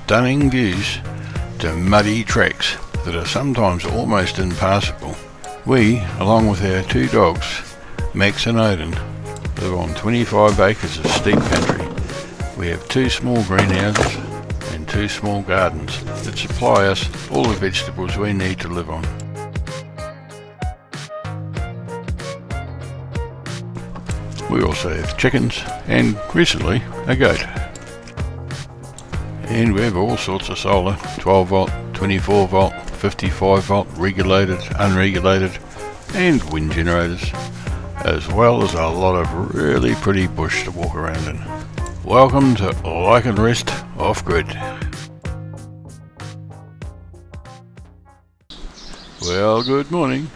stunning views to muddy tracks that are sometimes almost impassable. We, along with our two dogs, Max and Odin, live on 25 acres of steep country. We have 2 small greenhouses and 2 small gardens that supply us all the vegetables we need to live on. We also have chickens and, recently, a goat. And we have all sorts of solar, 12 volt, 24 volt, 55 volt, regulated, unregulated, and wind generators, as well as a lot of really pretty bush to walk around in. Welcome to Like and Rest Off Grid. Well, good morning.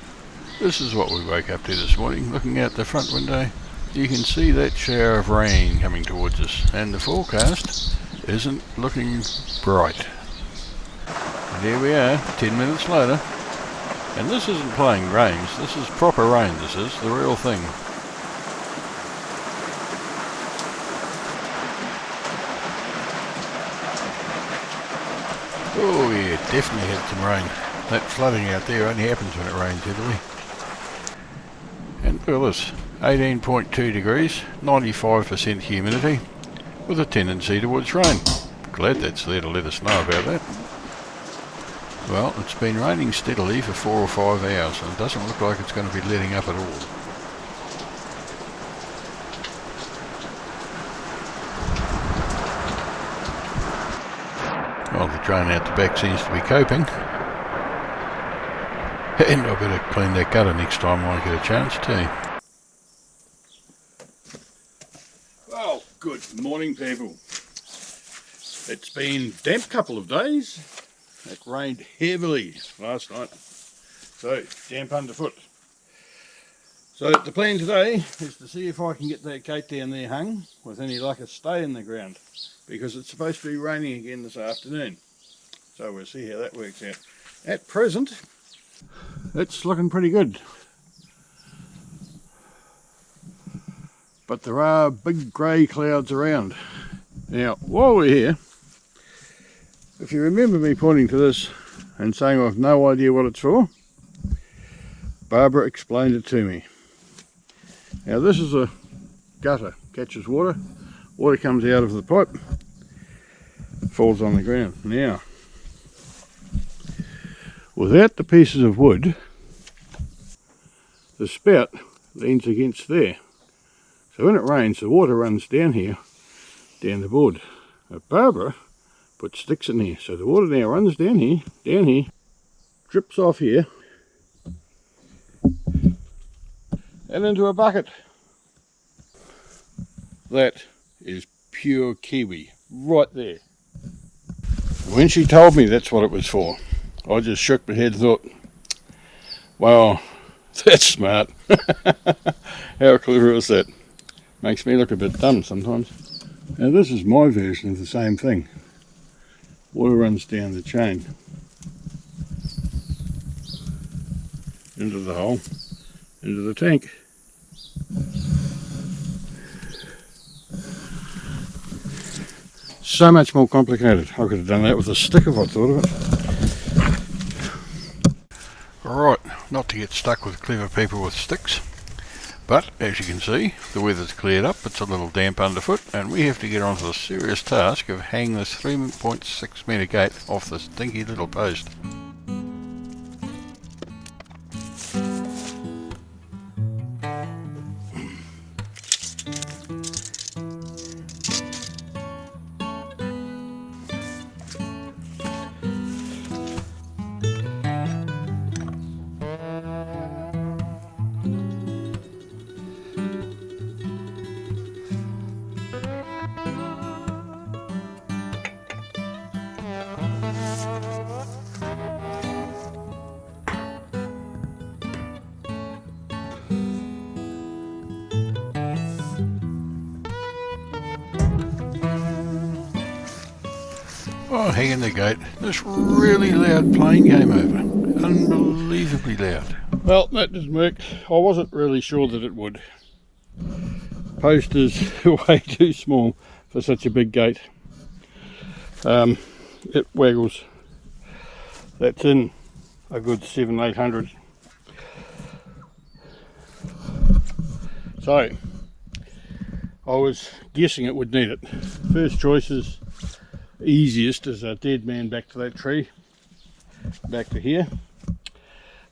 This is what we woke up to this morning. Looking out the front window, you can see that shower of rain coming towards us, and the forecast isn't looking bright. And here we are, 10 minutes later, and this isn't playing rains, this is proper rain, this is the real thing. Oh yeah, definitely had some rain. That flooding out there only happens when it rains heavily. And look at this, 18.2 degrees, 95% humidity, with a tendency towards rain. Glad that's there to let us know about that. Well, it's been raining steadily for 4 or 5 hours and it doesn't look like it's going to be letting up at all. Well, the drone out the back seems to be coping. And I better clean that gutter next time when I get a chance too. Well, good morning people. It's been a damp couple of days. It rained heavily last night, so damp underfoot. So the plan today is to see if I can get that gate down there hung with any luck a stay in the ground, because it's supposed to be raining again this afternoon. So we'll see how that works out. At present, it's looking pretty good. But there are big grey clouds around. Now, while we're here, if you remember me pointing to this and saying I've no idea what it's for, Barbara explained it to me. Now this is a gutter, catches water, water comes out of the pipe, falls on the ground. Now, without the pieces of wood, the spout leans against there. So when it rains, the water runs down here, down the board. But Barbara put sticks in here, so the water now runs down here, drips off here, and into a bucket. That is pure kiwi, right there. When she told me that's what it was for, I just shook my head and thought, wow, that's smart. How clever is that? Makes me look a bit dumb sometimes. Now this is my version of the same thing. Water runs down the chain into the hole, into the tank. So much more complicated. I could have done that with a stick if I thought of it. Alright, not to get stuck with clever people with sticks, but as you can see, the weather's cleared up, it's a little damp underfoot, and we have to get onto the serious task of hanging this 3.6 metre gate off this dinky little post. Oh, hang in the gate. This really loud plane came over. Unbelievably loud. Well, that didn't work. I wasn't really sure that it would. Post is way too small for such a big gate. it waggles. That's in a good 700-800. So I was guessing it would need it. First choice is easiest is a dead man back to that tree, back to here,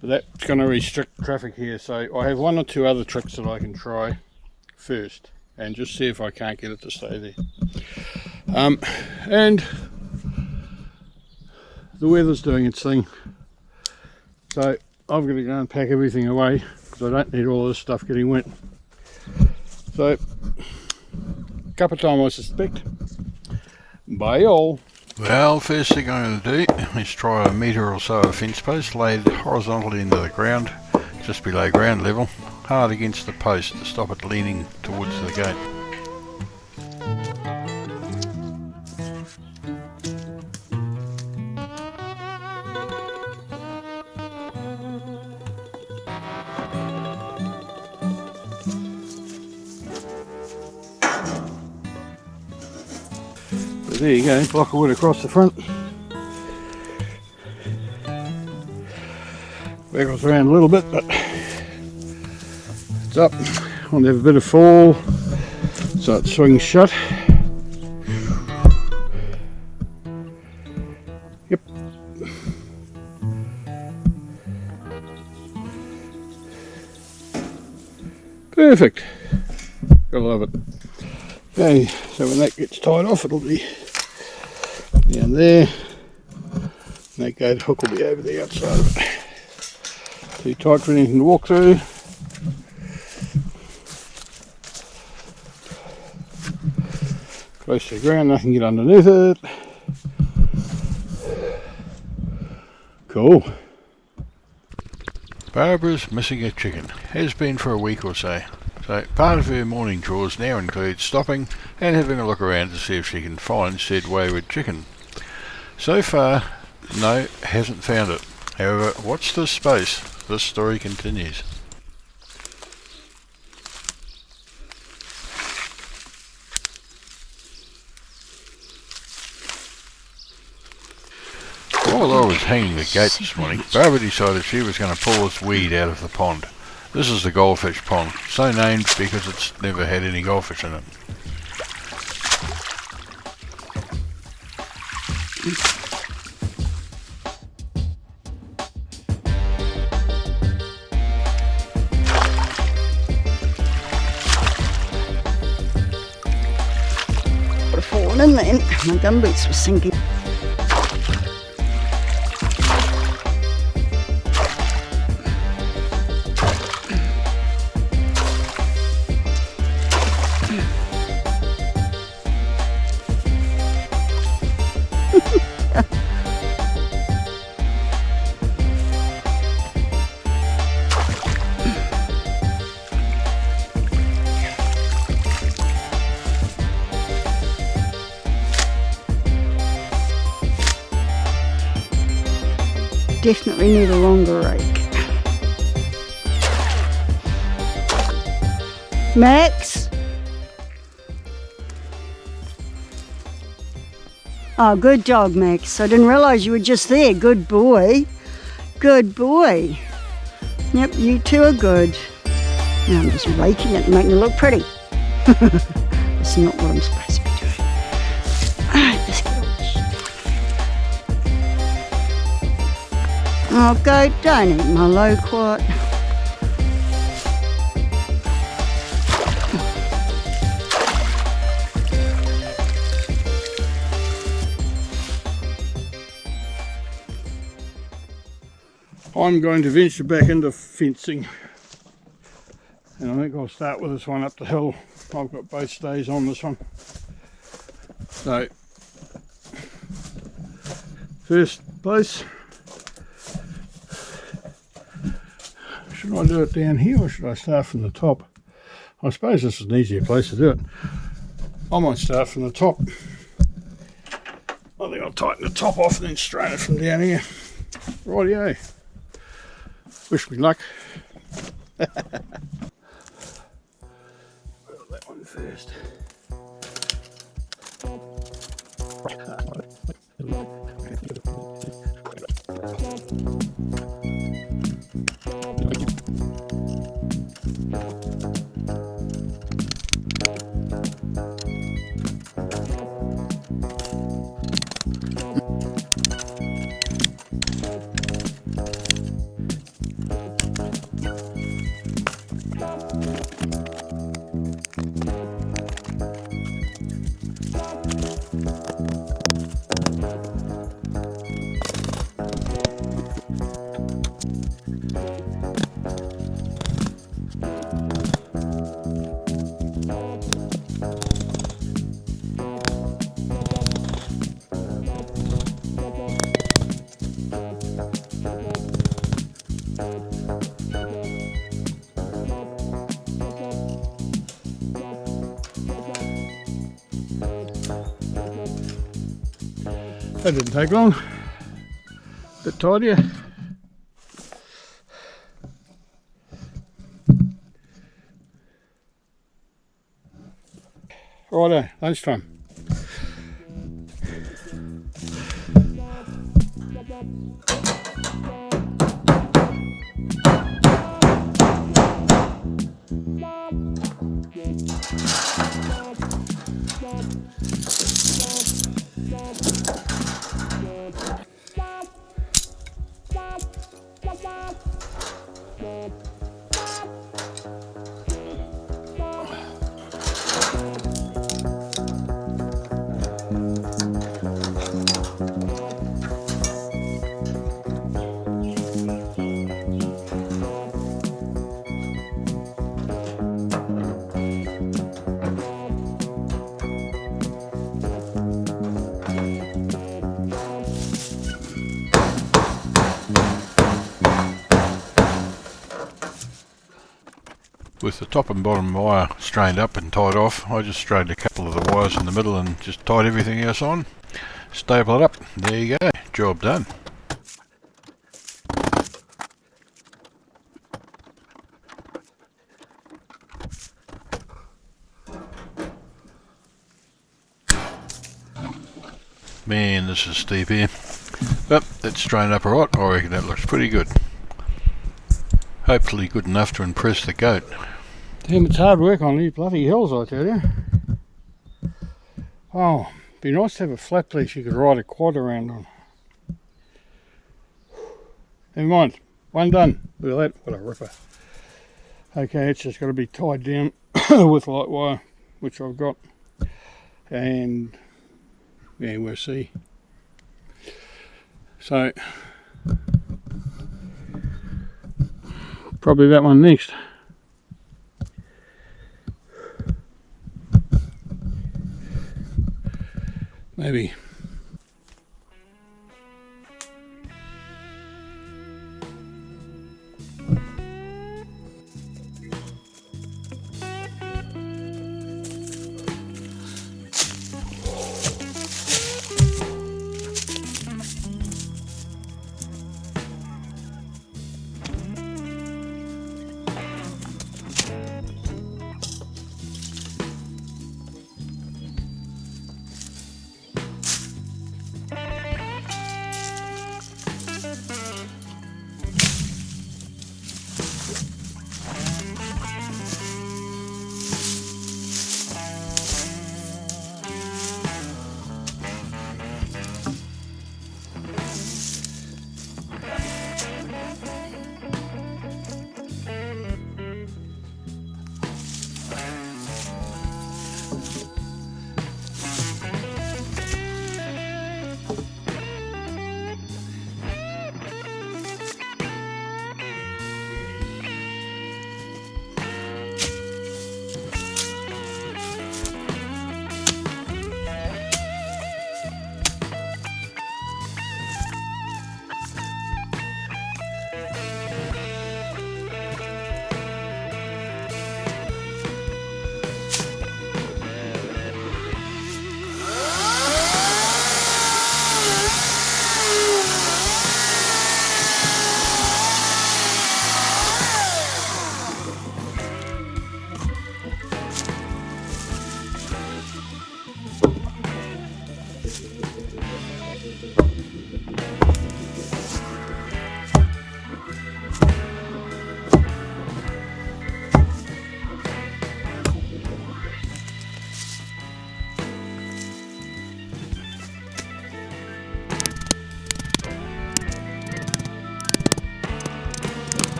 but that's going to restrict traffic here. So I have one or two other tricks that I can try first and just see if I can't get it to stay there. And the weather's doing its thing, so I've got to go and pack everything away because I don't need all this stuff getting wet. So cup of time, I suspect. Bye all. Well, first thing I'm going to do is try a metre or so of fence post laid horizontally into the ground, just below ground level, hard against the post to stop it leaning towards the gate. But there you go, block of wood across the front. Waggles around a little bit, but it's up. I want to have a bit of fall so it swings shut. Yep. Perfect. Gotta love it. Okay, so when that gets tied off, it'll be down there. And that gate hook will be over the outside of it. Too tight for anything to walk through. Close to the ground, nothing can get underneath it. Cool. Barbara's missing a chicken. Has been for a week or so. So part of her morning chores now includes stopping and having a look around to see if she can find said wayward chicken. So far, no, hasn't found it. However, watch this space. This story continues. While I was hanging the gate this morning, Barbara decided she was going to pull this weed out of the pond. This is the goldfish pond, so named because it's never had any goldfish in it. Would have fallen in then, my gumboots were sinking. Definitely need a longer rake. Max? Oh, good dog, Max. I didn't realise you were just there. Good boy. Good boy. Yep, you two are good. Now I'm just raking it and making it look pretty. That's not what I'm supposed to be doing. Alright, let's get all this. Oh, go, don't eat my loquat. I'm going to venture back into fencing, and I think I'll start with this one up the hill. I've got both stays on this one. So, first place, should I do it down here or should I start from the top? I suppose this is an easier place to do it. I might start from the top. I think I'll tighten the top off and then strain it from down here. Rightio. Wish me luck. Well, that one first. That didn't take long. Bit tidier. Righto, lunchtime. With the top and bottom wire strained up and tied off, I just strained a couple of the wires in the middle and just tied everything else on. Staple it up. There you go. Job done. Man, this is steep here. But that's strained up alright. I reckon that looks pretty good. Hopefully good enough to impress the goat. Damn, it's hard work on these bloody hills, I tell you. Oh, be nice to have a flat piece you could ride a quad around on. Never mind, one done. Look at that, what a ripper. Okay, it's just got to be tied down with light wire, which I've got. And yeah, we'll see. So, probably that one next. Maybe.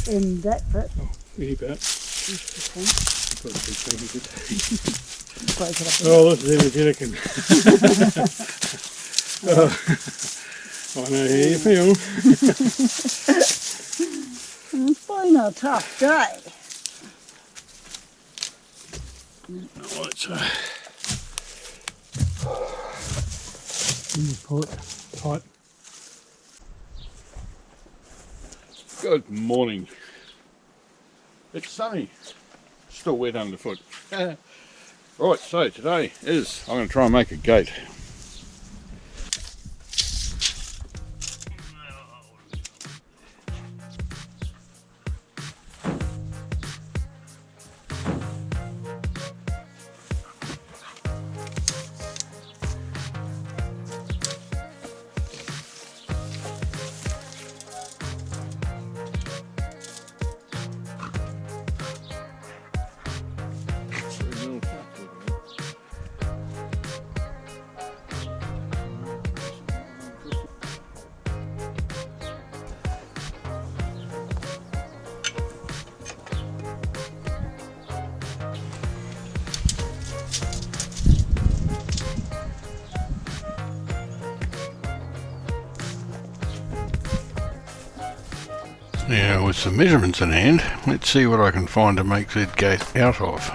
in that bit. Any bit. Break it up. Oh, this is energetic. And I know how you feel. It's been a tough day. Right, so pull it tight. Good morning. It's sunny. Still wet underfoot. Right, so today is I'm going to try and make a gate. Now with some measurements in hand, let's see what I can find to make that gate out of.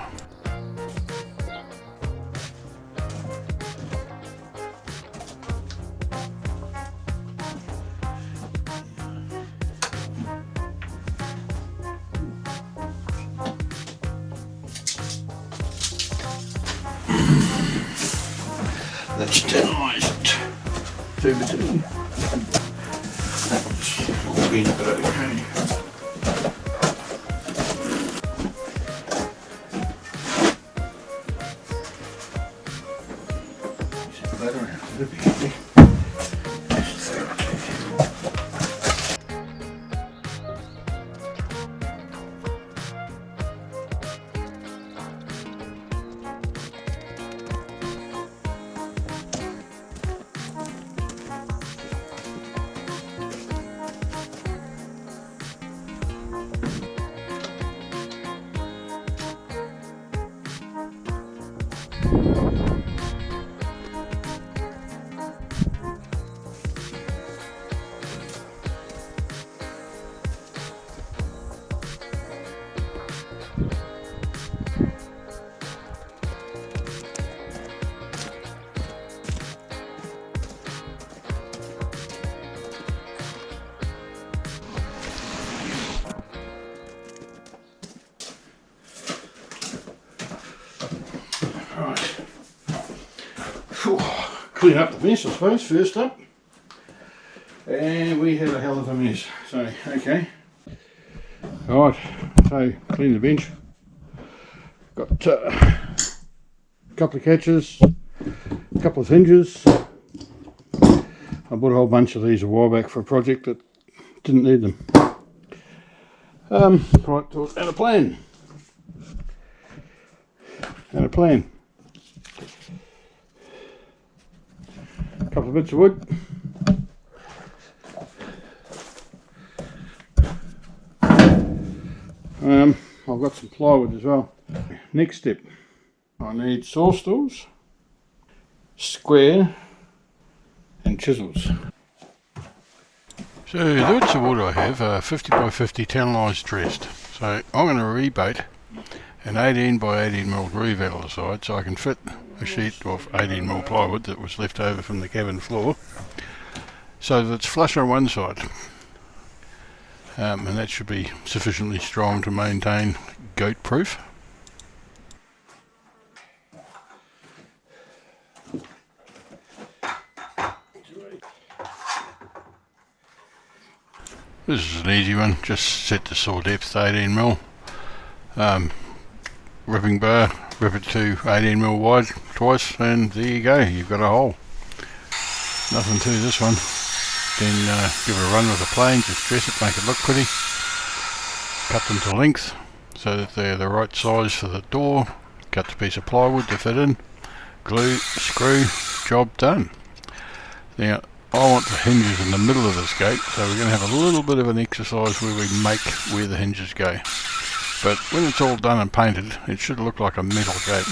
That's 10-ized 2x2. But okay. Right. Clean up the mess, I suppose, first up. And we have a hell of a mess. So, okay. Right, so clean the bench. Got a couple of catches, a couple of hinges. I bought a whole bunch of these a while back for a project that didn't need them. Right, and a plan. And a plan. A couple of bits of wood. I've got some plywood as well. Next step, I need saw stools, square and chisels. So the bits of wood I have are 50 by 50 10-ized dressed. So I'm going to rebate an 18 by 18mm groove out of the side so I can fit a sheet of 18mm plywood that was left over from the cabin floor so that it's flush on one side. And that should be sufficiently strong to maintain goat proof. This is an easy one, just set the saw depth to 18mm. Ripping bar, rip it to 18mm wide twice, and there you go, you've got a hole. Nothing to this one. Then give it a run with a plane, just dress it, make it look pretty. Cut them to length so that they're the right size for the door. Cut the piece of plywood to fit in. Glue, screw, job done. Now I want the hinges in the middle of this gate, so we're going to have a little bit of an exercise where we make where the hinges go. But when it's all done and painted, it should look like a metal gate.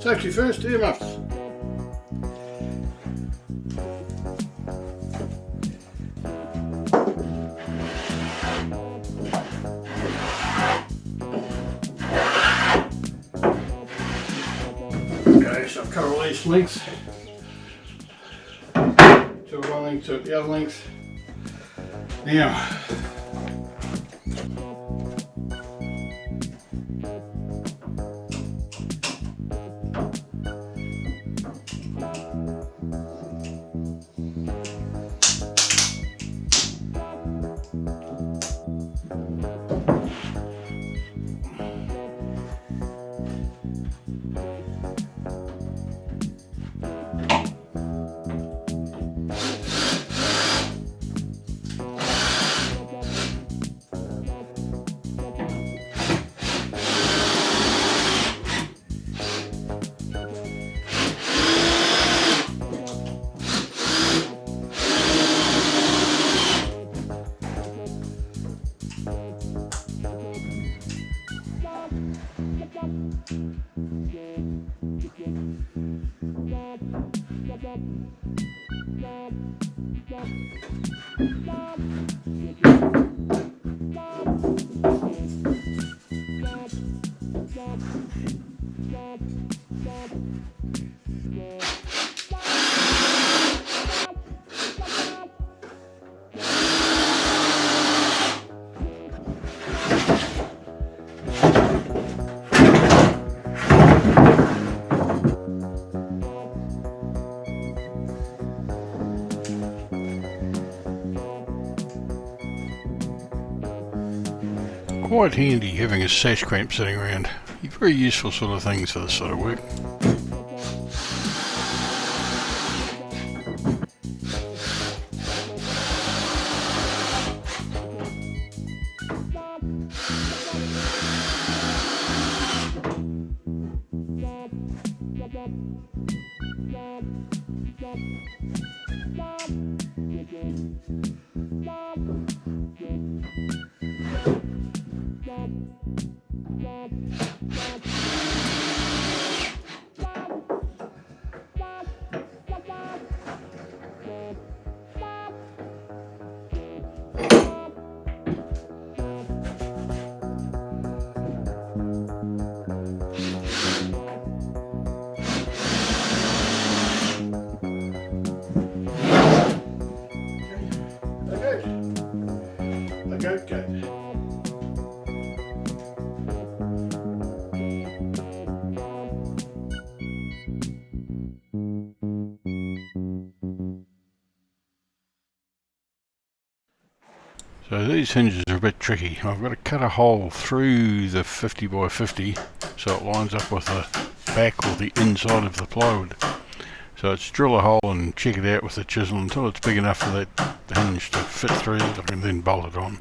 Safety first, earmuffs. Okay, so I've cut all these lengths. Two at one length, two at the other length. Now, quite handy having a sash clamp sitting around. Very useful sort of things for this sort of work. Okay. So these hinges are a bit tricky. I've got to cut a hole through the 50 by 50 so it lines up with the back or the inside of the plywood. So it's drill a hole and check it out with the chisel until it's big enough for that hinge to fit through it. I can then bolt it on.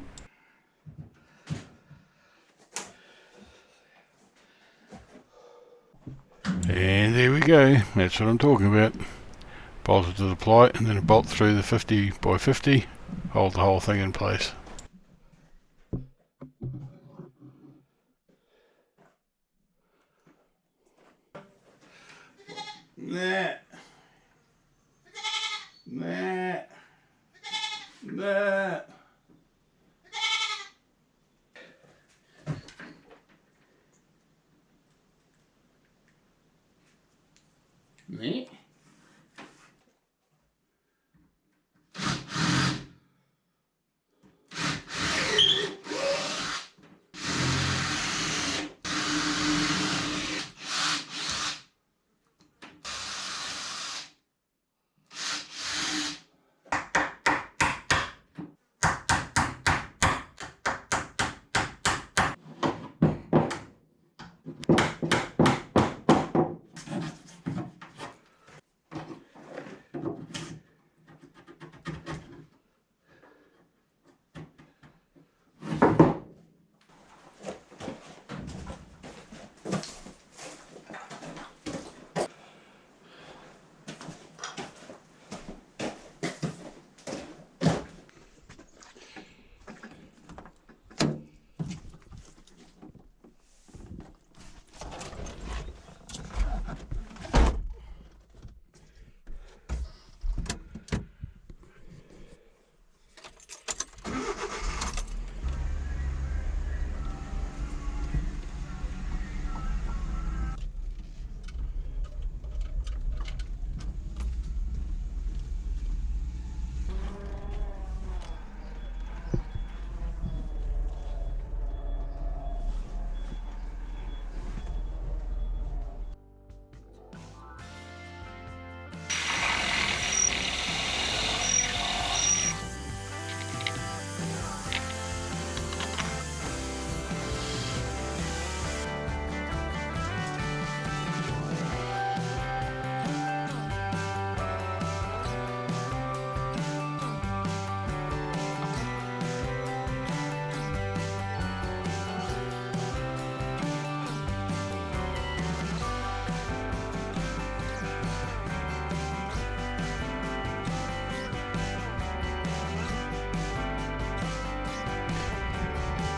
And there we go, that's what I'm talking about. Bolt it to the ply and then a bolt through the 50 by 50, hold the whole thing in place. Nah.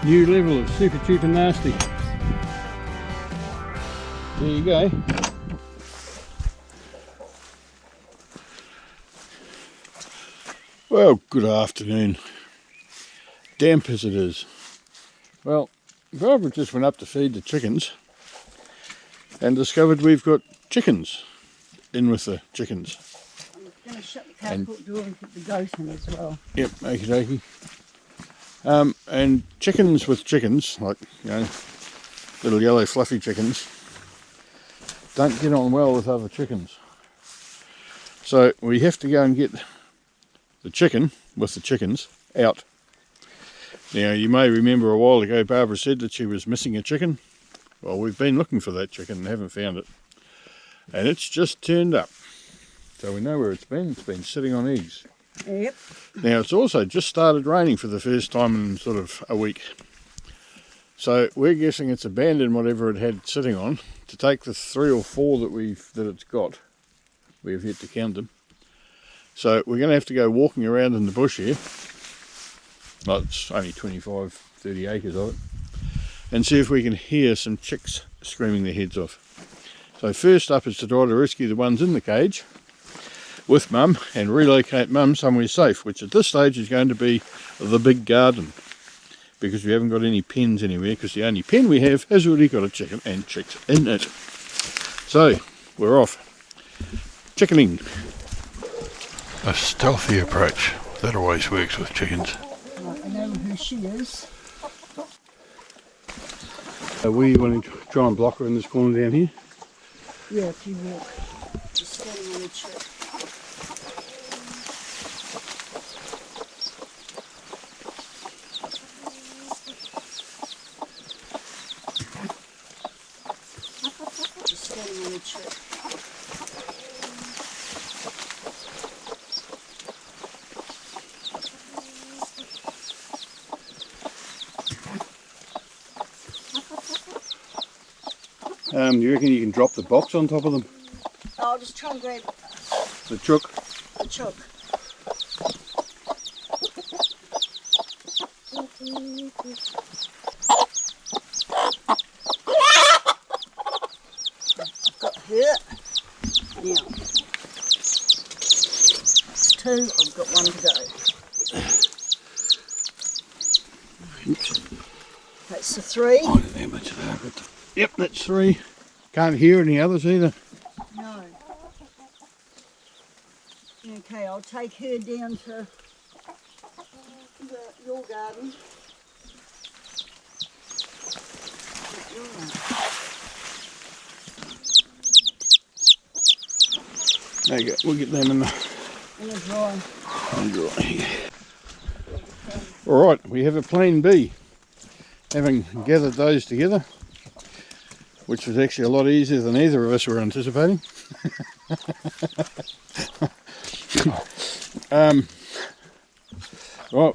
New level of super cheap and nasty. There you go. Well, good afternoon. Damp as it is. Well, Barbara just went up to feed the chickens and discovered we've got chickens in with the chickens. I'm going to shut the carport door and put the goat in as well. Yep, okie dokie. And chickens with chickens, like, you know, little yellow fluffy chickens, don't get on well with other chickens. So we have to go and get the chicken with the chickens out. Now, you may remember a while ago Barbara said that she was missing a chicken. Well, we've been looking for that chicken and haven't found it. And it's just turned up. So we know where it's been. It's been sitting on eggs. Yep. Now, it's also just started raining for the first time in sort of a week. So we're guessing it's abandoned whatever it had sitting on to take the 3 or 4 that it's got. We've yet to count them. So we're going to have to go walking around in the bush here. Well, it's only 25, 30 acres of it. And see if we can hear some chicks screaming their heads off. So first up is to try to rescue the ones in the cage with Mum and relocate Mum somewhere safe, which at this stage is going to be the big garden, because we haven't got any pens anywhere, because the only pen we have has already got a chicken and chicks in it. So we're off. Chickening. A stealthy approach. That always works with chickens. Right, I know who she is. Are we wanting to try and block her in this corner down here? Yeah, if you walk. Just standing on a chick. Just standing on a chick. Do you reckon you can drop the box on top of them? I'll just try and grab The chook? the chook. I've got her. Now, 2, I've got 1 to go. Oops. That's the 3. I don't know much of that, but yep, that's 3. Can't hear any others either. No. Okay, I'll take her down to your garden. There you go, we'll get them in the dry. dry. Alright, we have a plan B. Having gathered those together, which was actually a lot easier than either of us were anticipating. Well,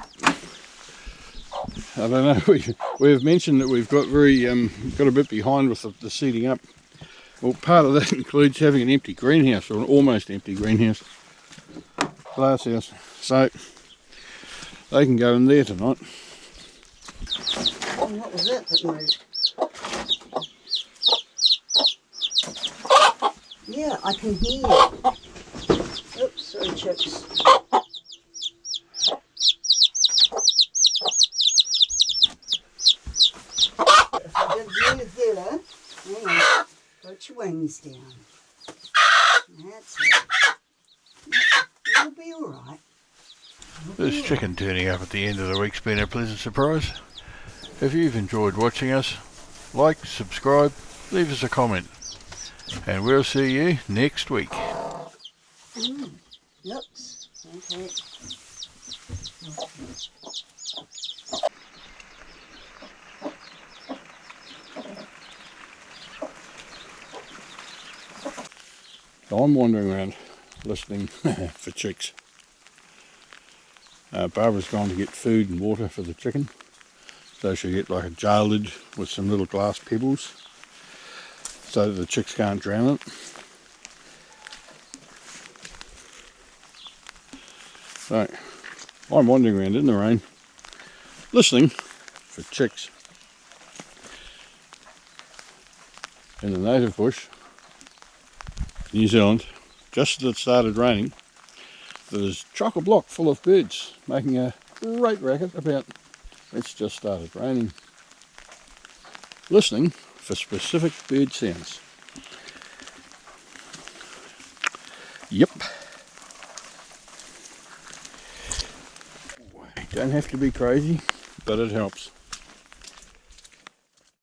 I don't know, we've mentioned that we've got got a bit behind with the seeding up. Well, part of that includes having an empty greenhouse, or an almost empty greenhouse, glass house, so they can go in there tonight. Oh, what was that moved? Yeah, I can hear you. Oops, sorry, chips. If I did you there, hang on, put your wings down. That's it. You'll be alright. This chicken turning up at the end of the week's been a pleasant surprise. If you've enjoyed watching us, like, subscribe, leave us a comment, and we'll see you next week. Oops. Okay. So I'm wandering around listening for chicks. Barbara's gone to get food and water for the chicken, so she'll get like a jar lid with some little glass pebbles so that the chicks can't drown it. So I'm wandering around in the rain listening for chicks. In the native bush, New Zealand, just as it started raining, there's chock-a-block full of birds making a great racket about it's just started raining, listening for specific bird sounds. Yep. Don't have to be crazy, but it helps.